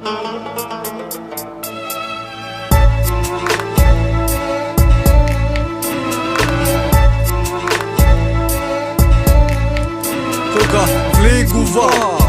Кога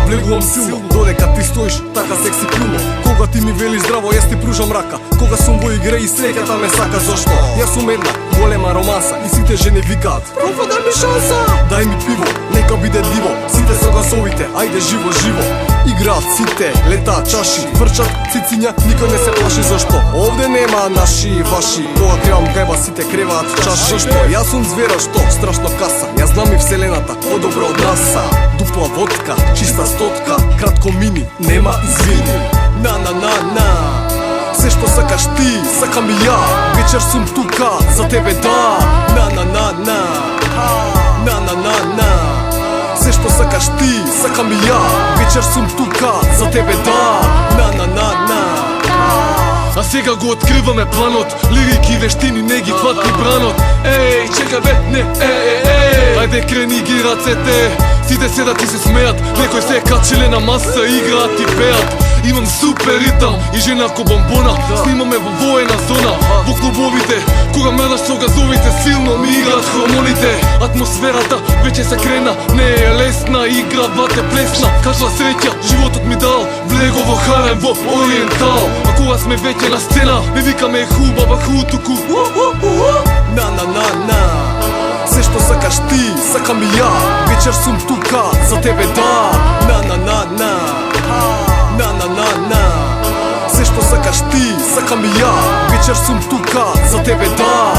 влегувам силно, додека ти стоиш така секси плюно. Кога ти ми вели здраво, јас ти пружам рака. Кога сум во игра и среќата ме сака, зашто? Јас сум една голема романса и сите жени викаат: профа, дај ми шанса, дај ми пиво, нека биде диво. Сите со гасовите, ајде живо, живо. Играат сите, летаат чаши, врчат цициња, никој не се плаши, зашто? Овде нема наши и ваши. Кога кривам геба, сите креваат чаши, зашто? Јас сум звера што страшно каса. Јас знам и вселената подобро од нас. Дупла водка, чиста стотка, кратко мини, нема извини. На се што сакаш ти, сакам и ја. Вечер сум тука, за тебе да. На се што сакаш ти, сакам и ја. Вечер сум тука, за тебе да. А сега го откриваме планот, лирики, вештини, не ги хватни бранот. Еј, чекај бе, не, ајде крени ги рацете. Сите се да ти се смеат, некој се качиле на маса, играат и пеат. Имам супер ритам и жена ко бомбона. Снимаме во воена зона, во клубовите. Кога мердаш со газовите, силно ми играат хромоните. Атмосферата веќе се крена, не е лесна, игра вате плесна. Каква среќа животот ми дал, влего во харем во ориентал. А кога сме веќе на сцена, не викаме хубава хутуку. Се што сакаш ти, сакам и ја. Вечер сум тука, за тебе да. Се што сакаш ти, сакам и ја. Вечер сум тука, за тебе да.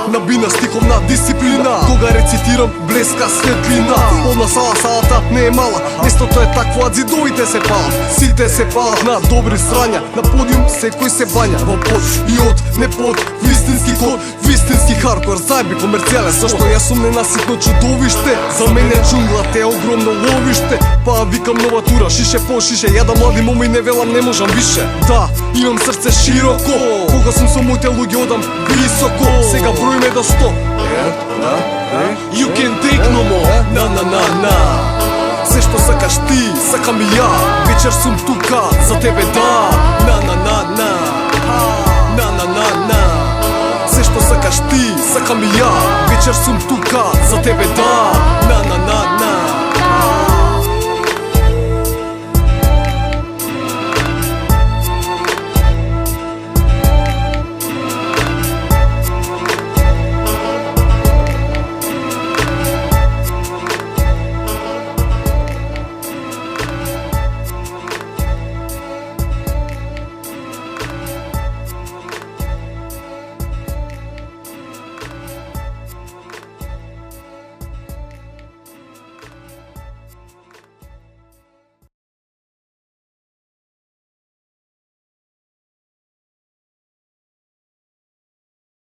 Набина стиковна дисциплина. Кога рецитирам, блеска светлина. Полна салата не е мала. Местото е такво, а зидовите се палат. Сите се палат на добри срања. На подиум секој се бања. Во под и од, не под, вистински код, вистински хардкор, зајби комерцијален. Зашто јас сум ненаситно чудовиште. За мене джунглата е огромно ловиште. Па викам нова тура, шише по шише. Јада млади моми, не велам, не можам више. Да, имам срце широко. Кога сум со моите луѓе одам високо. Сега бројме до 100. You can take no more. Се што сакаш ти, сакам и ја. Вечер сум тука, за тебе да. Се што сакаш ти, сакам и ја. Вечер сум тука, за тебе да.